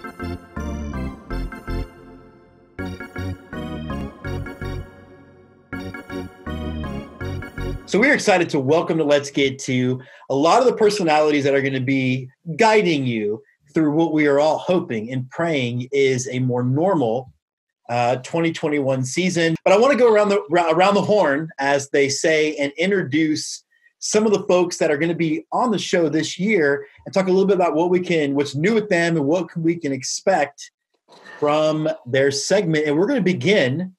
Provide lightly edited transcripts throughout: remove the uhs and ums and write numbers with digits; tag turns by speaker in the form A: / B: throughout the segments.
A: So we're excited to welcome to Let's Get To a lot of the personalities that are going to be guiding you through what we are all hoping and praying is a more normal 2021 season. But I want to go around the horn, as they say, and introduce some of the folks that are going to be on the show this year and talk a little bit about what's new with them and what we can expect from their segment. And we're going to begin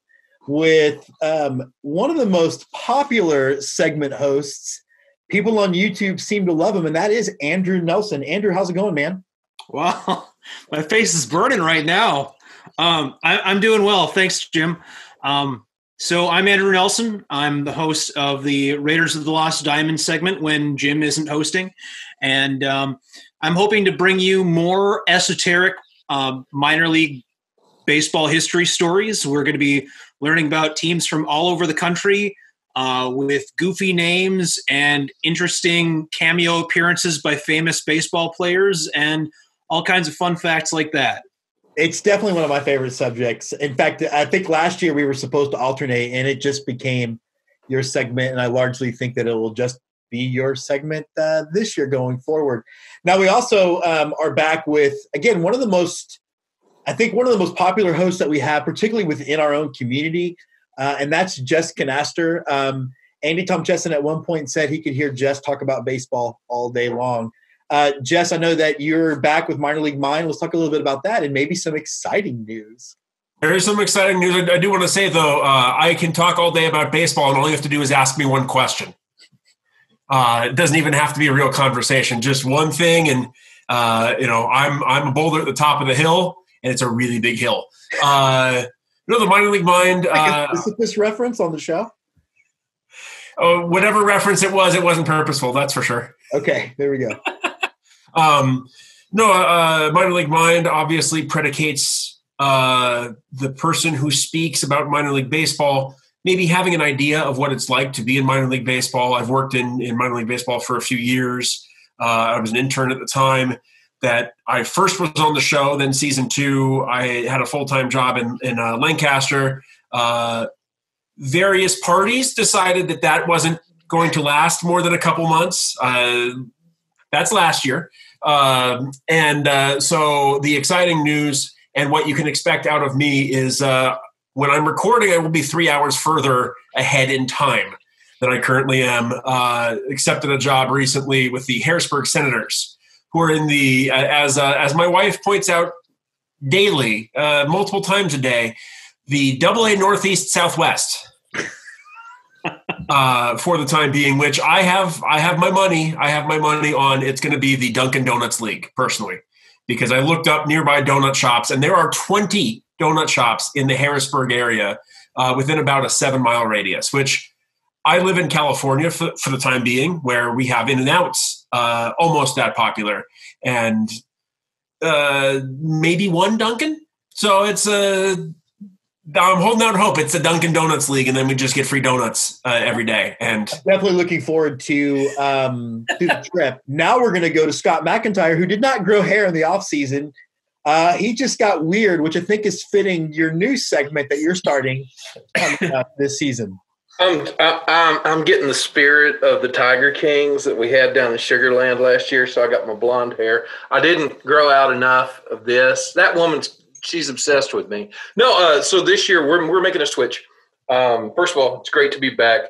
A: with one of the most popular segment hosts. People on YouTube seem to love him, and that is Andrew Nelson. Andrew, how's it going, man?
B: Well, my face is burning right now. I'm doing well. Thanks, Jim. So I'm Andrew Nelson. I'm the host of the Raiders of the Lost Diamond segment when Jim isn't hosting. And I'm hoping to bring you more esoteric minor league baseball history stories. We're going to be learning about teams from all over the country with goofy names and interesting cameo appearances by famous baseball players and all kinds of fun facts like that.
A: It's definitely one of my favorite subjects. In fact, I think last year we were supposed to alternate, and it just became your segment, and I largely think that it will just be your segment this year going forward. Now, we also are back with, again, one of the most popular hosts that we have, particularly within our own community, and that's Jess Canaster. Andy Tom Chesson at one point said he could hear Jess talk about baseball all day long. Jess, I know that you're back with Minor League Mind. Let's talk a little bit about that and maybe some exciting news.
C: There is some exciting news. I do want to say, though, I can talk all day about baseball, and all you have to do is ask me one question. It doesn't even have to be a real conversation, just one thing. And, I'm a boulder at the top of the hill, and it's a really big hill. The Minor League Mind.
A: Is it this reference on the show?
C: Whatever reference it wasn't purposeful, that's for sure.
A: Okay, there we go.
C: Minor League Mind obviously predicates the person who speaks about minor league baseball maybe having an idea of what it's like to be in minor league baseball. I've worked in minor league baseball for a few years. I was an intern at the time that I first was on the show. Then season 2, I had a full-time job in Lancaster. Various parties decided that wasn't going to last more than a couple months. That's last year. So the exciting news and what you can expect out of me is when I'm recording, I will be 3 hours further ahead in time than I currently am. Accepted a job recently with the Harrisburg Senators, who are in the, as my wife points out daily, multiple times a day, the AA Northeast Southwest. For the time being, which I have my money on. It's going to be the Dunkin' Donuts League, personally, because I looked up nearby donut shops, and there are 20 donut shops in the Harrisburg area within about a 7-mile radius, which I live in California for the time being, where we have In-N-Outs almost that popular, and maybe one Dunkin'. So it's I'm holding out hope it's a Dunkin' Donuts League, and then we just get free donuts every day. And
A: definitely looking forward to the trip. Now we're going to go to Scott Mcintyre, who did not grow hair in the offseason. He just got weird, which I think is fitting your new segment that you're starting this season.
D: I'm getting the spirit of the Tiger Kings that we had down in Sugar Land last year, so I got my blonde hair. I didn't grow out enough of this. That she's obsessed with me. No, so this year we're making a switch. First of all, it's great to be back.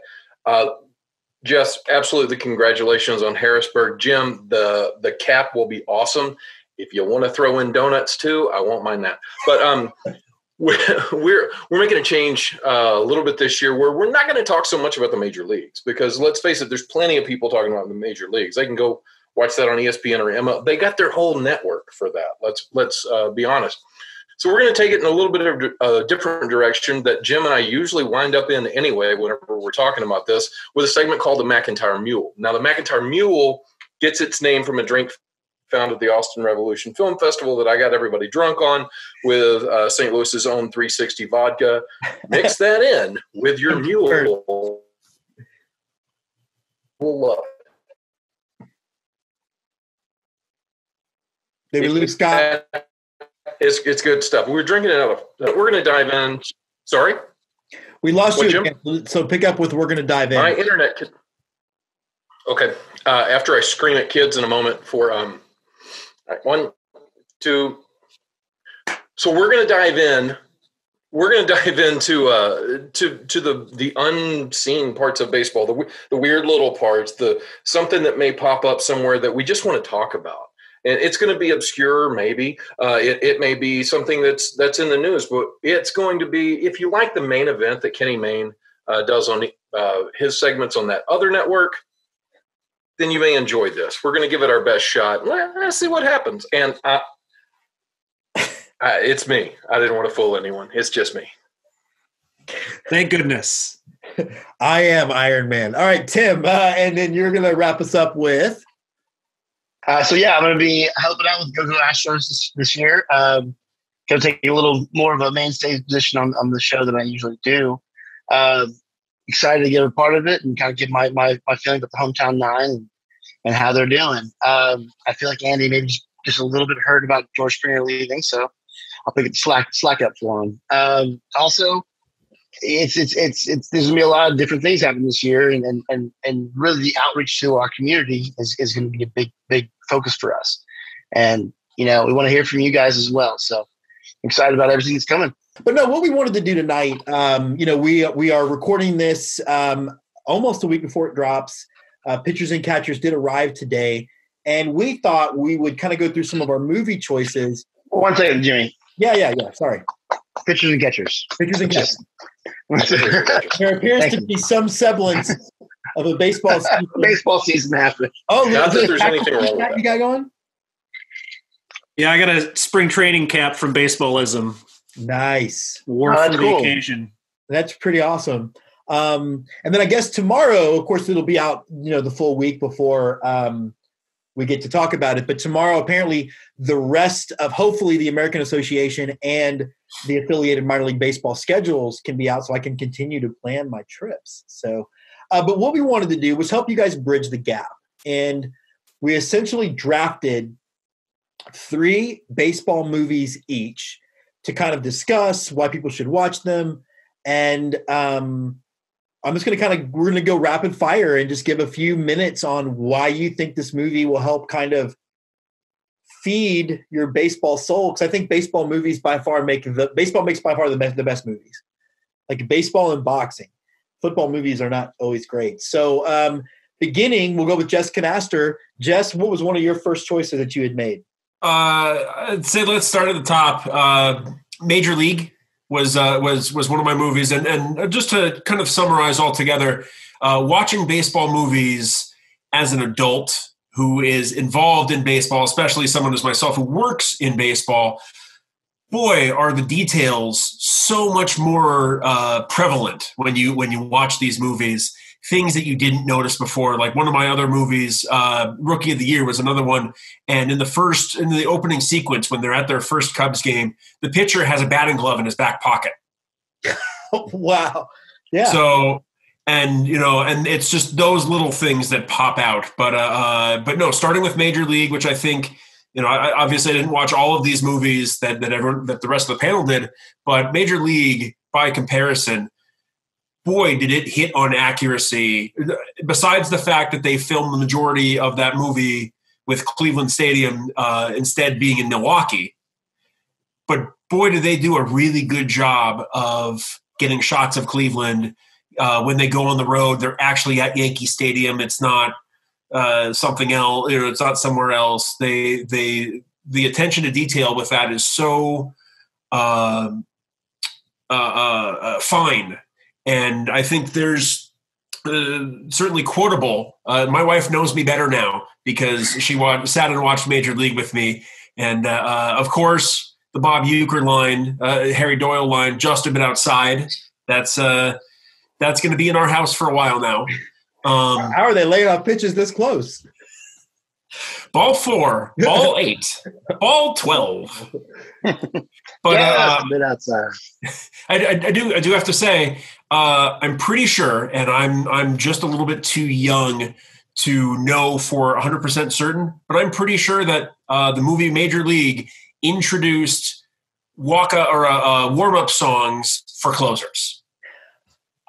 D: Jess, absolutely congratulations on Harrisburg. Jim, the cap will be awesome. If you want to throw in donuts too, I won't mind that. But we're making a change a little bit this year where we're not going to talk so much about the major leagues, because let's face it, there's plenty of people talking about the major leagues. They can go watch that on ESPN or ML. They got their whole network for that. Let's be honest. So we're going to take it in a little bit of a different direction that Jim and I usually wind up in anyway whenever we're talking about this, with a segment called the Mcintyre Mule. Now, the Mcintyre Mule gets its name from a drink found at the Austin Revolution Film Festival that I got everybody drunk on with St. Louis's own 360 vodka. Mix that in with your mule. We'll love it.
A: Did we lose Scott?
D: It's good stuff. We're drinking it out of. We're going to dive in. Sorry,
A: we lost
D: What,
A: you
D: Jim?
A: again, so pick up with we're going to dive in.
D: My internet. Okay. After I scream at kids in a moment for 1, 2. So we're going to dive in. We're going to dive into to the unseen parts of baseball, the weird little parts, something that may pop up somewhere that we just want to talk about. And it's going to be obscure, maybe. It may be something that's in the news, but it's going to be, if you like the main event that Kenny Mayne does on his segments on that other network, then you may enjoy this. We're going to give it our best shot. Let's see what happens. And it's me. I didn't want to fool anyone. It's just me.
B: Thank goodness.
A: I am Iron Man. All right, Tim, and then you're going to wrap us up with.
E: I'm going to be helping out with Go-Go Astros this year. Going to take a little more of a mainstay position on the show than I usually do. Excited to get a part of it and kind of give my feeling about the hometown nine and how they're doing. I feel like Andy maybe just a little bit hurt about George Springer leaving, so I'll pick it slack up for him. Also, it's there's gonna be a lot of different things happening this year, and really the outreach to our community is going to be a big focus for us. And we want to hear from you guys as well. So I'm excited about everything that's coming.
A: But no, what we wanted to do tonight, we are recording this almost a week before it drops. Pitchers and catchers did arrive today, and we thought we would kind of go through some of our movie choices.
E: One second, Jimmy.
A: Yeah. Sorry.
E: Pitchers and catchers.
A: Pitchers and catchers. There appears to be some semblance of a baseball
E: season happening.
A: Oh,
D: not that there's anything wrong with that.
A: You got going?
B: Yeah, I got a spring training cap from Baseballism.
A: Nice.
B: Wore for the occasion.
A: That's pretty awesome. And then I guess tomorrow, of course, it'll be out, the full week before we get to talk about it. But tomorrow, apparently, the rest of hopefully the American Association and the affiliated minor league baseball schedules can be out so I can continue to plan my trips. So, but what we wanted to do was help you guys bridge the gap. And we essentially drafted 3 baseball movies each to kind of discuss why people should watch them. And I'm just going to we're going to go rapid fire and just give a few minutes on why you think this movie will help kind of feed your baseball soul. Because I think baseball movies baseball makes by far the best movies. Like baseball and boxing. Football movies are not always great. So beginning, we'll go with Jess Canaster. Jess, what was one of your first choices that you had made?
C: I'd say let's start at the top. Major League was one of my movies, and just to kind of summarize all together, watching baseball movies as an adult who is involved in baseball, especially someone as myself who works in baseball, boy, are the details so much more prevalent when you watch these movies. Things that you didn't notice before, like one of my other movies, Rookie of the Year was another one. And in the opening sequence, when they're at their first Cubs game, the pitcher has a batting glove in his back pocket.
A: Wow. Yeah.
C: So, and it's just those little things that pop out. But no, starting with Major League, which I think, I obviously didn't watch all of these movies that the rest of the panel did, but Major League, by comparison, boy, did it hit on accuracy. Besides the fact that they filmed the majority of that movie with Cleveland Stadium instead being in Milwaukee. But boy, did they do a really good job of getting shots of Cleveland. When they go on the road, they're actually at Yankee Stadium. It's not something else. It's not somewhere else. The attention to detail with that is so fine. And I think there's certainly quotable. My wife knows me better now because she sat and watched Major League with me. And, of course, the Bob Uecker line, Harry Doyle line, just a bit outside. That's going to be in our house for a while now.
A: How are they laying off pitches this close?
C: Ball 4, ball 8, ball 12. But
E: a bit outside.
C: I do have to say, I'm pretty sure, and I'm just a little bit too young to know for 100% certain, but I'm pretty sure that the movie Major League introduced warm-up songs for closers.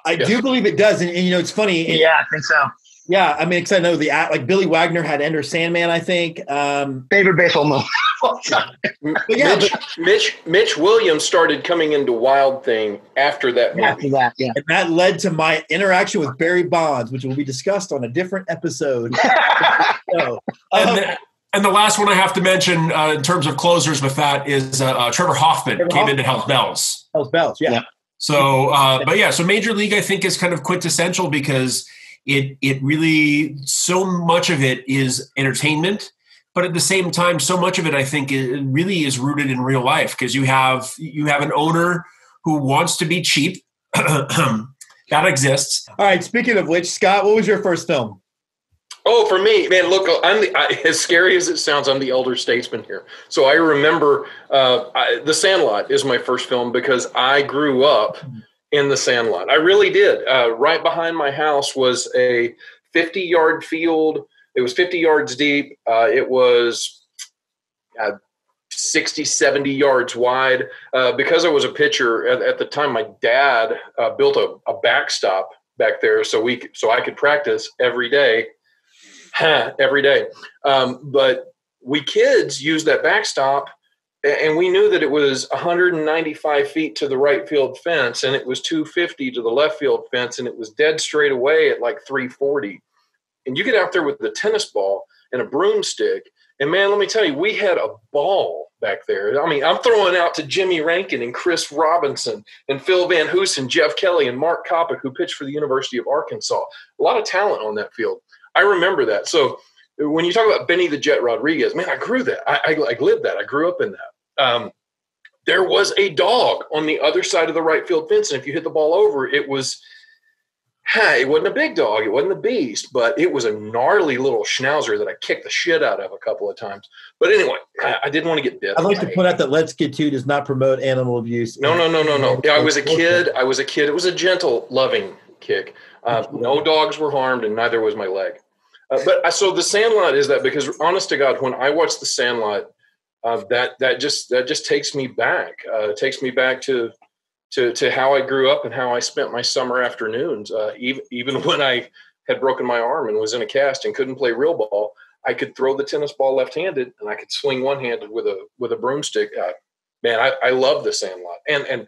A: I do believe it does, and it's funny.
E: Yeah, I think so.
A: Yeah, I mean, because I know like Billy Wagner had Enter Sandman, I think.
E: Favorite baseball moment.
D: Mitch Williams started coming into Wild Thing after that movie.
E: After that, yeah.
A: And that led to my interaction with Barry Bonds, which will be discussed on a different episode.
C: And the last one I have to mention in terms of closers with that is Trevor Hoffman came into Hell's Bells.
A: Hell's Bells, yeah.
C: So, so Major League I think is kind of quintessential because it really, so much of it is entertainment, but at the same time, so much of it I think it really is rooted in real life because you have an owner who wants to be cheap. That exists.
A: All right. Speaking of which, Scott, what was your first film?
D: Oh, for me, man, look, as scary as it sounds, I'm the elder statesman here. So I remember The Sandlot is my first film because I grew up in The Sandlot. I really did. Right behind my house was a 50-yard field. It was 50 yards deep. It was 60, 70 yards wide. Because I was a pitcher at the time, my dad built a backstop back there so I could practice every day. But we kids used that backstop, and we knew that it was 195 feet to the right field fence, and it was 250 to the left field fence, and it was dead straight away at like 340. And you get out there with the tennis ball and a broomstick, and man, let me tell you, we had a ball back there. I mean, I'm throwing out to Jimmy Rankin and Chris Robinson and Phil Van Hoosen, Jeff Kelly, and Mark Koppick, who pitched for the University of Arkansas. A lot of talent on that field. I remember that. So when you talk about Benny the Jet Rodriguez, man, I grew that. I lived that. I grew up in that. There was a dog on the other side of the right field fence, and if you hit the ball over, it wasn't a big dog. It wasn't a beast, but it was a gnarly little schnauzer that I kicked the shit out of a couple of times. But anyway, I didn't want to get bit.
A: I'd like to point out that Let's Get To does not promote animal abuse.
D: No. Yeah, I was a kid. It was a gentle, loving kick. No dogs were harmed, and neither was my leg. So The Sandlot is that because, honest to God, when I watch The Sandlot, that just takes me back. It takes me back to how I grew up and how I spent my summer afternoons. Even when I had broken my arm and was in a cast and couldn't play real ball, I could throw the tennis ball left-handed and I could swing one-handed with a broomstick. Man, I love The Sandlot, and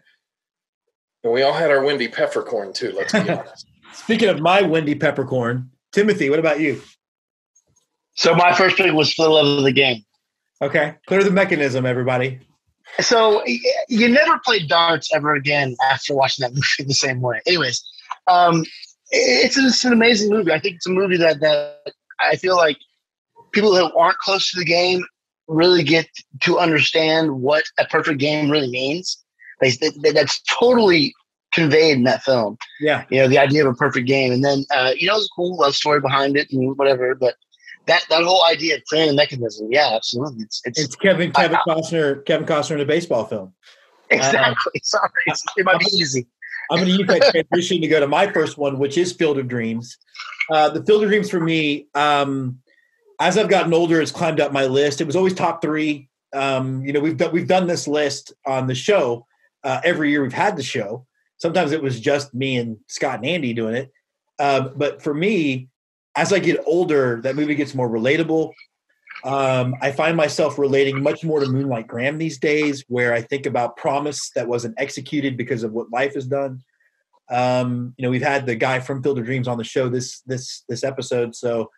D: we all had our Wendy Peppercorn too. Let's be honest.
A: Speaking of my Wendy Peppercorn, Timothy, what about you?
E: So my first pick was For the Love of the Game.
A: Okay. Clear the mechanism, everybody.
E: So you never play darts ever again after watching that movie the same way. Anyways, it's an amazing movie. I think it's a movie that I feel like people who aren't close to the game really get to understand what a perfect game really means. That's totally conveyed in that film.
A: Yeah.
E: The idea of a perfect game. And then, there's a cool love story behind it and whatever, but that whole idea of playing a mechanism. Yeah, absolutely.
A: It's Kevin Costner in a baseball film.
E: Exactly. Sorry. It might be easy.
A: I'm going to use that transition to go to my first one, which is Field of Dreams. The Field of Dreams for me, as I've gotten older, has climbed up my list. It was always top 3. We've done this list on the show every year we've had the show. Sometimes it was just me and Scott and Andy doing it. But for me, as I get older, that movie gets more relatable. I find myself relating much more to Moonlight Graham these days, where I think about promise that wasn't executed because of what life has done. We've had the guy from Field of Dreams on the show this episode. So,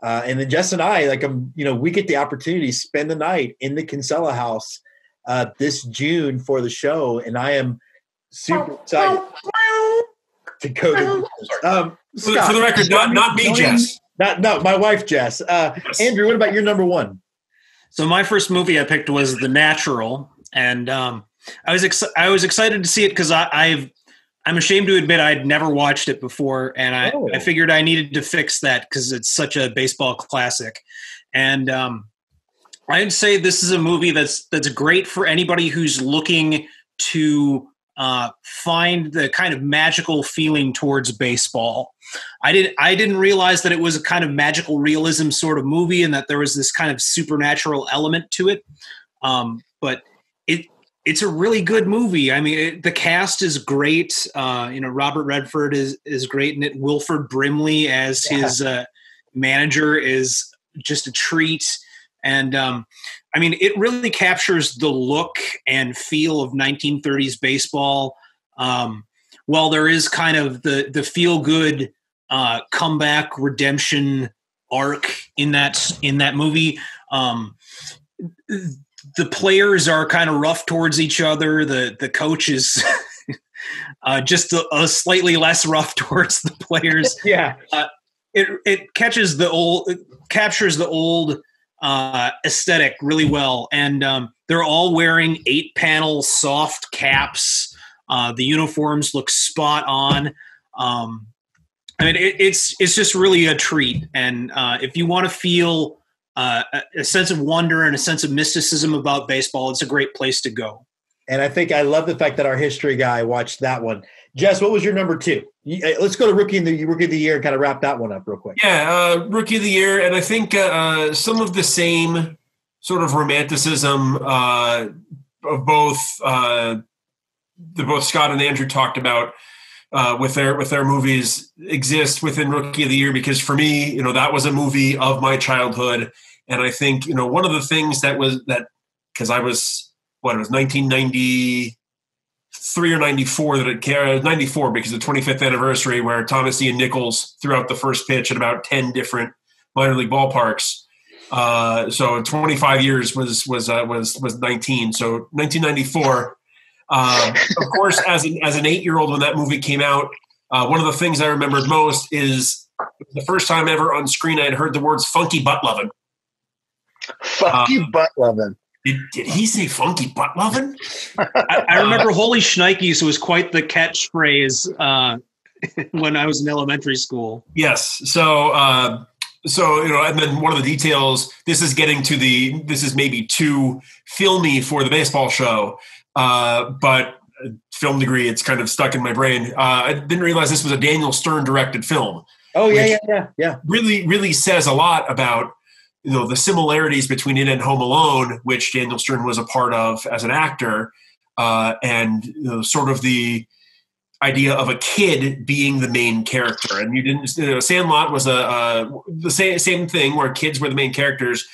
A: and then Jess and I, we get the opportunity to spend the night in the Kinsella house this June for the show, and I am super excited to go to
C: Scott, for the record, not me, Jess.
A: No, my wife, Jess. Yes. Andrew, what about your number one?
B: So my first movie I picked was The Natural, and I was excited to see it because I'm ashamed to admit I'd never watched it before, and I figured I needed to fix that because it's such a baseball classic. And I'd say this is a movie that's great for anybody who's looking to find the kind of magical feeling towards baseball. I didn't realize that it was a kind of magical realism sort of movie and that there was this kind of supernatural element to it. But it's a really good movie. I mean, the cast is great. Robert Redford is great in it. Wilford Brimley as his manager is just a treat. And it really captures the look and feel of 1930s baseball. While there is kind of the feel good comeback redemption arc in that movie. The players are kind of rough towards each other. The coach is just a slightly less rough towards the players.
A: Yeah.
B: It captures the old aesthetic really well. And they're all wearing 8-panel soft caps. The uniforms look spot on. It's just really a treat. And if you want to feel a sense of wonder and a sense of mysticism about baseball, it's a great place to go.
A: And I love the fact that our history guy watched that one. Jess, what was your number 2? Let's go to Rookie of the Year and kind of wrap that one up real quick.
C: Yeah, Rookie of the Year. And I think some of the same sort of romanticism of both Scott and Andrew talked about with their movies exist within Rookie of the Year, because for me, that was a movie of my childhood. And I think, one of the things because I was, it was 1993 or 94 that it carried, 94 because of the 25th anniversary, where Thomas Ian Nichols threw out the first pitch at about 10 different minor league ballparks. So 25 years was 19. So 1994. Of course, as an 8-year-old when that movie came out, one of the things I remembered most is the first time ever on screen I had heard the words "funky butt lovin'."
E: Funky butt lovin'.
C: Did he say "funky butt lovin'"?
B: I remember "Holy Shnikes" was quite the catchphrase when I was in elementary school. Yes,
C: so and then one of the details. This is maybe too filmy for the baseball show. But film degree, it's kind of stuck in my brain. I didn't realize this was a Daniel Stern directed film.
A: Oh yeah.
C: Really, really says a lot about, the similarities between it and Home Alone, which Daniel Stern was a part of as an actor. And sort of the idea of a kid being the main character. And Sandlot was the same thing where kids were the main characters,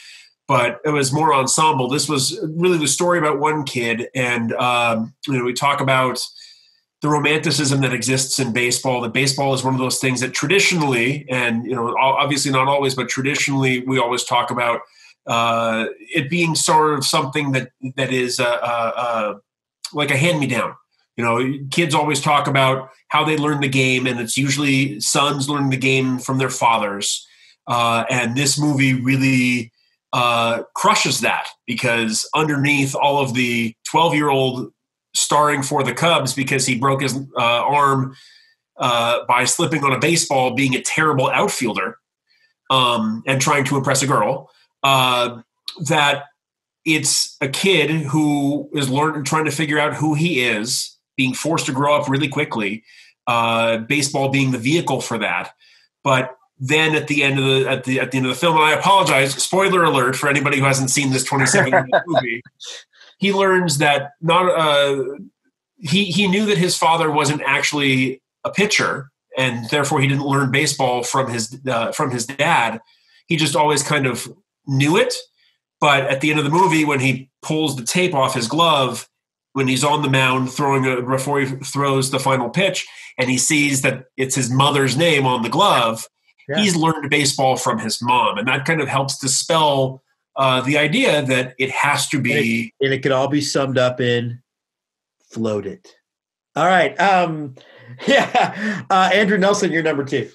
C: but it was more ensemble. This was really the story about one kid. And, we talk about the romanticism that exists in baseball, that baseball is one of those things that traditionally, and, obviously not always, but traditionally we always talk about it being sort of something that is like a hand-me-down. Kids always talk about how they learn the game, and it's usually sons learning the game from their fathers. And this movie really crushes that, because underneath all of the 12-year-old starring for the Cubs because he broke his arm by slipping on a baseball, being a terrible outfielder and trying to impress a girl, that it's a kid who is trying to figure out who he is, being forced to grow up really quickly, baseball being the vehicle for that. But then at the end of the film, and I apologize, spoiler alert for anybody who hasn't seen this 27-minute movie, he learns that he knew that his father wasn't actually a pitcher, and therefore he didn't learn baseball from his dad. He just always kind of knew it. But at the end of the movie, when he pulls the tape off his glove, when he's on the mound before he throws the final pitch, and he sees that it's his mother's name on the glove, he's learned baseball from his mom. And that kind of helps dispel the idea that it has to be.
A: And it could all be summed up in float it. All right. Andrew Nelson, you're number 2.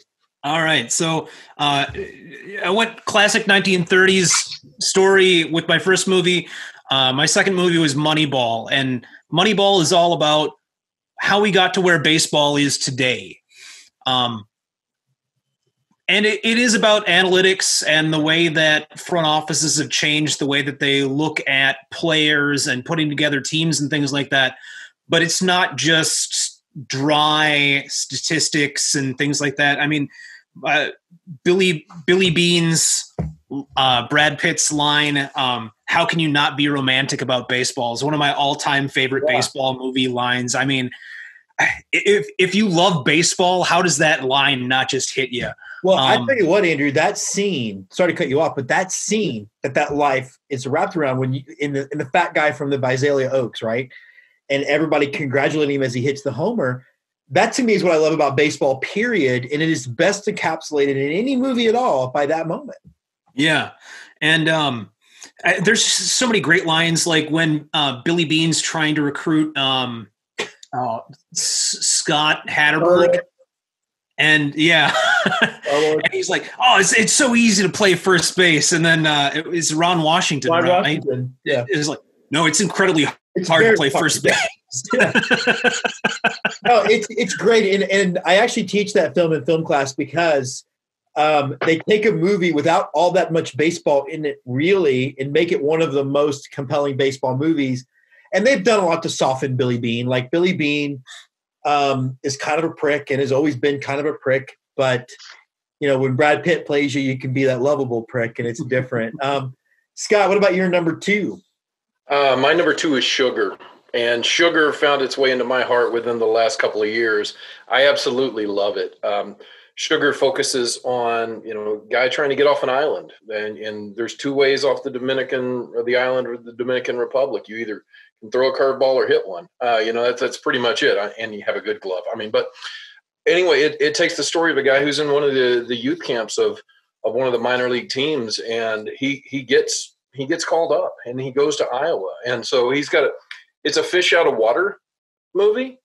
B: All right. So I went classic 1930s story with my first movie. My second movie was Moneyball. And Moneyball is all about how we got to where baseball is today. And it is about analytics and the way that front offices have changed the way that they look at players and putting together teams and things like that. But it's not just dry statistics and things like that. I mean, Billy Bean's Brad Pitt's line, how can you not be romantic about baseball? It's one of my all-time favorite baseball movie lines. I mean, if you love baseball, how does that line not just hit you?
A: Well, I tell you what, Andrew, that scene, sorry to cut you off, but that scene that life is wrapped around when you in the fat guy from the Visalia Oaks, right? And everybody congratulating him as he hits the homer. That to me is what I love about baseball, period. And it is best encapsulated in any movie at all by that moment.
B: Yeah. And there's so many great lines, like when Billy Bean's trying to recruit Scott Hatterberg. And and he's like, "Oh, it's so easy to play first base." And then it's Ron Washington. Right?
A: Yeah,
B: it's like, no, it's incredibly hard to play first base.
A: Yeah. No, it's great, and I actually teach that film in film class because they take a movie without all that much baseball in it, really, and make it one of the most compelling baseball movies. And they've done a lot to soften Billy Bean. Like Billy Bean is kind of a prick and has always been kind of a prick. But, when Brad Pitt plays you, you can be that lovable prick, and it's different. Scott, what about your number 2?
D: My number 2 is Sugar. And Sugar found its way into my heart within the last couple of years. I absolutely love it. Sugar focuses on, a guy trying to get off an island. And there's 2 ways off the island or the Dominican Republic. You either can throw a curveball or hit one. That's pretty much it. And you have a good glove. But anyway, it takes the story of a guy who's in one of the youth camps of one of the minor league teams. And he gets called up and he goes to Iowa. And so it's a fish out of water movie,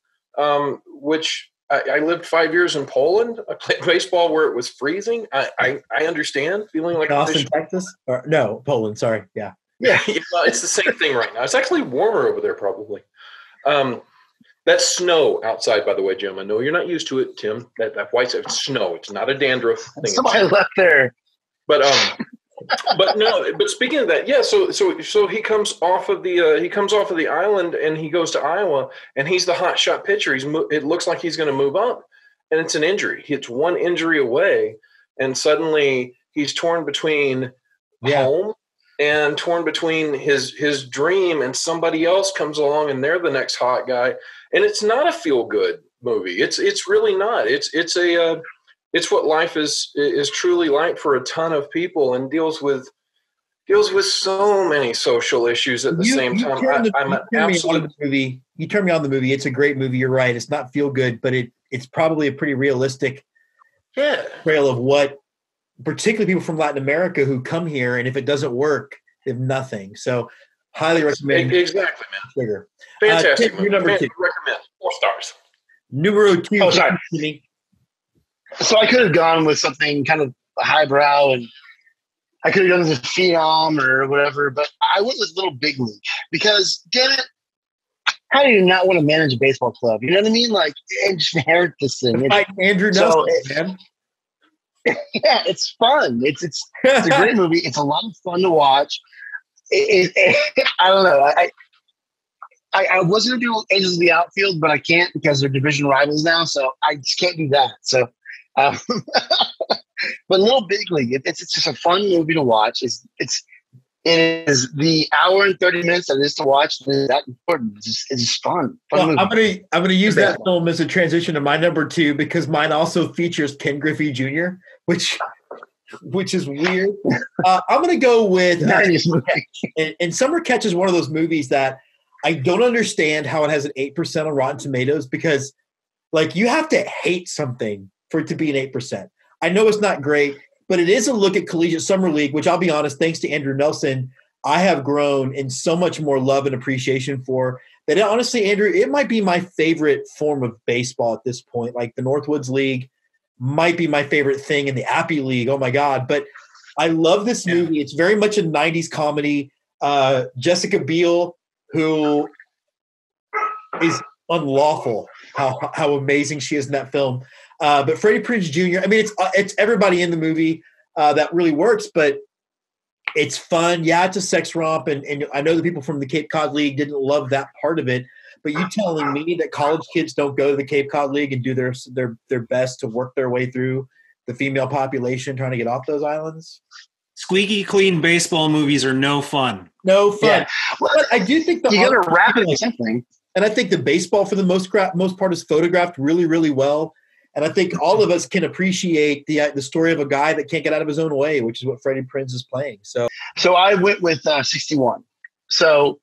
D: which I lived 5 years in Poland. I played baseball where it was freezing. I understand feeling like
A: Austin, Texas? Or, no, Poland. Sorry. Yeah.
D: Yeah. It's the same thing right now. It's actually warmer over there probably. That's snow outside, by the way, Jim. I know you're not used to it, Tim. That white stuff, it's snow. It's not a dandruff thing.
E: Somebody left there.
D: But speaking of that, yeah. So he comes off of the island and he goes to Iowa and he's the hot shot pitcher. It looks like he's going to move up, and it's an injury. It's one injury away, and suddenly he's torn between home and torn between his dream and somebody else comes along and they're the next hot guy. And it's not a feel good movie. It's really not. It's what life is truly like for a ton of people, and deals with so many social issues at the same time.
A: You turned me on the movie. It's a great movie. You're right. It's not feel good, but it's probably a pretty realistic trail of what, particularly people from Latin America who come here, and if it doesn't work, they have nothing. So highly recommend.
D: Exactly, man.
A: Sugar.
D: Fantastic.
A: Your number 2.
D: Recommend 4 stars.
A: Numero 2.
E: Oh, sorry. So I could have gone with something kind of highbrow, and I could have gone with Phenom or whatever, but I went with Little Big League because, damn it, how do you not want to manage a baseball club? You know what I mean? Like, and just inherit this thing.
A: Andrew Nelson, man.
E: Yeah, it's fun. It's a great movie. It's a lot of fun to watch. I don't know. I was going to do Angels of the Outfield, but I can't because they're division rivals now, so I just can't do that. So, but Little Big League, it's just a fun movie to watch. It is the hour and 30 minutes that it is to watch. Is that important? It's just fun.
A: Well, I'm gonna use that film as a transition to my number 2 because mine also features Ken Griffey Jr., which is weird. I'm gonna go with and Summer Catch is one of those movies that I don't understand how it has an 8% on Rotten Tomatoes, because like you have to hate something for it to be an 8%. I know it's not great, but it is a look at collegiate summer league, which I'll be honest, thanks to Andrew Nelson, I have grown in so much more love and appreciation for that. Honestly, Andrew, it might be my favorite form of baseball at this point. Like the Northwoods League might be my favorite thing in the Appy League. Oh my God. But I love this movie. It's very much a 90s comedy. Jessica Biel, who is unlawful how amazing she is in that film. But Freddie Prinze Jr., I mean, it's everybody in the movie that really works, but it's fun. Yeah, it's a sex romp, and I know the people from the Cape Cod League didn't love that part of it, but you telling me that college kids don't go to the Cape Cod League and do their best to work their way through the female population trying to get off those islands?
B: Squeaky clean baseball movies are no fun.
A: No fun.
E: Yeah.
A: But I do think
E: you got to wrap it in something.
A: And I think the baseball, for the most part, is photographed really, really well. And I think all of us can appreciate the story of a guy that can't get out of his own way, which is what Freddie Prinze is playing. So
E: I went with 61. So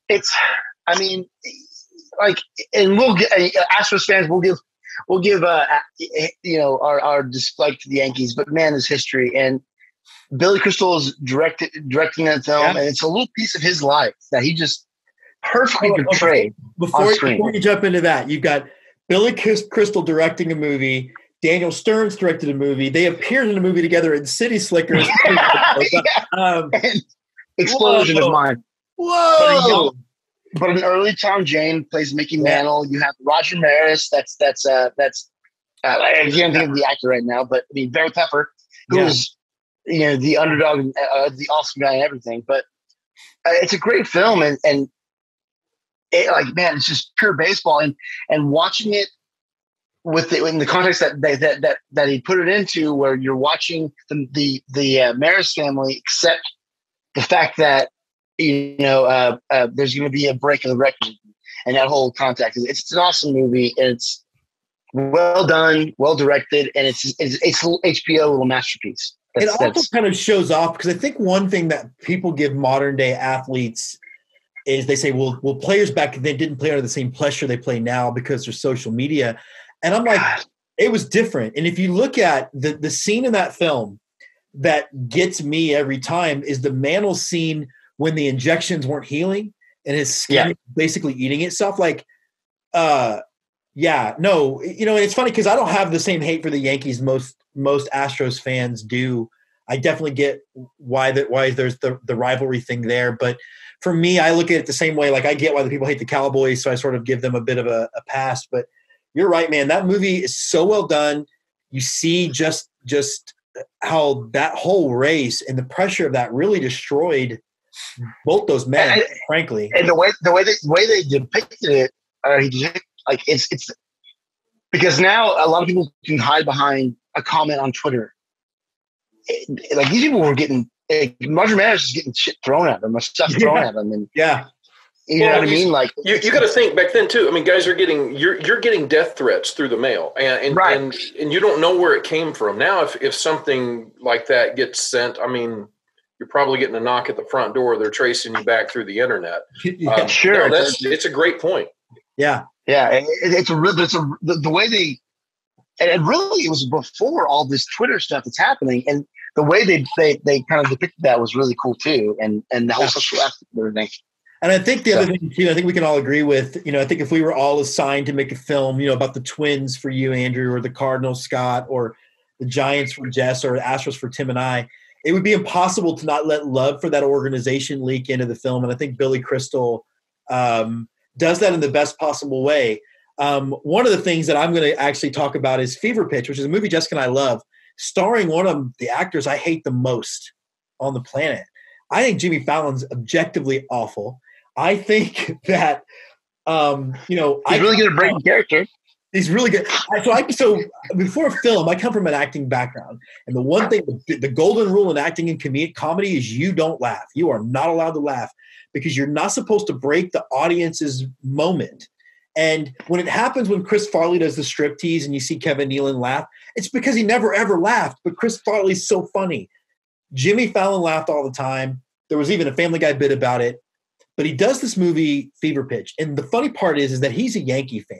E: it's, I mean, like, and we'll get Astros fans. We'll give our dislike to the Yankees, but man, there's history. And Billy Crystal is directing that film, and it's a little piece of his life that he just perfectly portrayed.
A: Before you jump into that, you've got Billy Crystal directing a movie. Daniel Stearns directed a movie. They appeared in a movie together in City Slickers.
E: Explosion of mind.
A: Whoa!
E: But an early Tom Jane plays Mickey Mantle. You have Roger Maris. I can't think of the actor right now, but I mean Barry Pepper, who is the underdog, the awesome guy and everything. But it's a great film, and it, like, man, it's just pure baseball, and watching it in the context that he put it into, where you're watching the Maris family accept the fact that there's going to be a break in the record, and that whole context. It's an awesome movie, and it's well done, well directed, and it's HBO little masterpiece.
A: It also kind of shows off, because I think one thing that people give modern day athletes is they say, well, players back then didn't play under the same pressure they play now because there's social media. And I'm like, it was different. And if you look at the scene in that film that gets me every time is the Mantle scene when the injections weren't healing and his skin basically eating itself. Like, and it's funny because I don't have the same hate for the Yankees most Astros fans do. I definitely get why there's the rivalry thing there. But for me, I look at it the same way. Like, I get why the people hate the Cowboys, so I sort of give them a bit of a pass. But you're right, man. That movie is so well done. You see just how that whole race and the pressure of that really destroyed both those men, frankly.
E: And the way they depicted it, it's because now a lot of people can hide behind a comment on Twitter. Like, these people were getting Roger Maris is getting shit thrown at them, or stuff thrown at them, and you know what I mean. Like,
D: you got to think back then too. I mean, guys are getting you're getting death threats through the mail, and you don't know where it came from. Now, if something like that gets sent, I mean, you're probably getting a knock at the front door. They're tracing you back through the internet.
E: Sure,
D: it's a great point.
E: Yeah. The way they, and really it was before all this Twitter stuff that's happening, and the way they kind of depicted that was really cool too, and the whole social aspect of everything.
A: And I think the other thing too, I think we can all agree with, I think if we were all assigned to make a film, about the Twins for you, Andrew, or the Cardinals, Scott, or the Giants for Jess, or Astros for Tim and I, it would be impossible to not let love for that organization leak into the film. And I think Billy Crystal does that in the best possible way. One of the things that I'm going to actually talk about is Fever Pitch, which is a movie Jessica and I love, starring one of the actors I hate the most on the planet. I think Jimmy Fallon's objectively awful. I think that, he's
E: really good at breaking character.
A: He's really good. So before a film, I come from an acting background. And the one thing, the golden rule in acting and comedy is you don't laugh. You are not allowed to laugh because you're not supposed to break the audience's moment. And when it happens, when Chris Farley does the striptease and you see Kevin Nealon laugh, it's because he never, ever laughed. But Chris Farley's so funny. Jimmy Fallon laughed all the time. There was even a Family Guy bit about it. But he does this movie, Fever Pitch. And the funny part is that he's a Yankee fan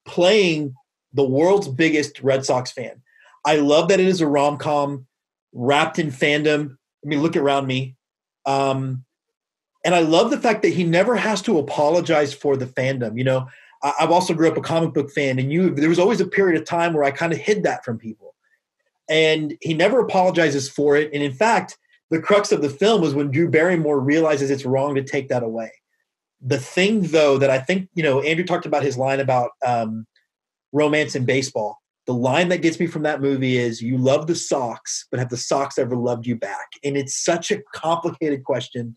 A: playing the world's biggest Red Sox fan. I love that it is a rom-com wrapped in fandom. I mean, look around me. And I love the fact that he never has to apologize for the fandom. I've also grew up a comic book fan, and there was always a period of time where I kind of hid that from people. And he never apologizes for it. And in fact, the crux of the film is when Drew Barrymore realizes it's wrong to take that away. The thing, though, that I think, Andrew talked about his line about romance in baseball. The line that gets me from that movie is, you love the Sox, but have the Sox ever loved you back? And it's such a complicated question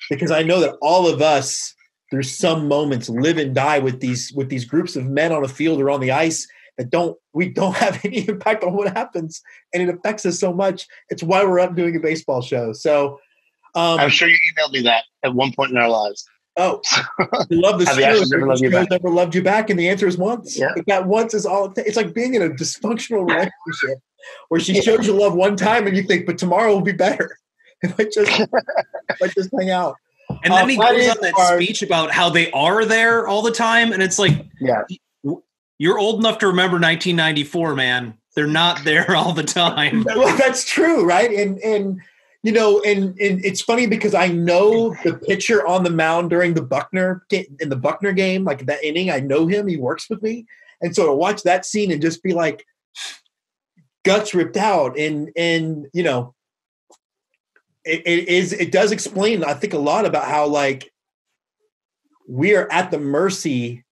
A: because I know that all of us, there's some moments, live and die with these groups of men on a field or on the ice that we don't have any impact on what happens, and it affects us so much. It's why we're up doing a baseball show. So
E: I'm sure you emailed me that at one point in our lives.
A: Oh, we love the
E: Have the
A: show.
E: Astros ever loved you back?
A: Never loved you back, and the answer is once.
E: Yeah.
A: But that once is all. It's like being in a dysfunctional relationship where she shows you love one time, and you think, but tomorrow will be better if I just hang out.
B: And then he goes on that speech about how they are there all the time, and it's like, you're old enough to remember 1994, man. They're not there all the time.
A: Well, that's true, right? And you know, and it's funny because I know the pitcher on the mound during the Buckner game, like that inning. I know him; he works with me, and so to watch that scene and just be like guts ripped out, and you know, it does explain, I think, a lot about how like we are at the mercy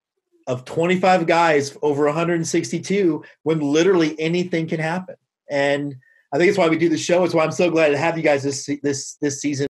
A: of 25 guys over 162 when literally anything can happen. And I think it's why we do the show. It's why I'm so glad to have you guys this season.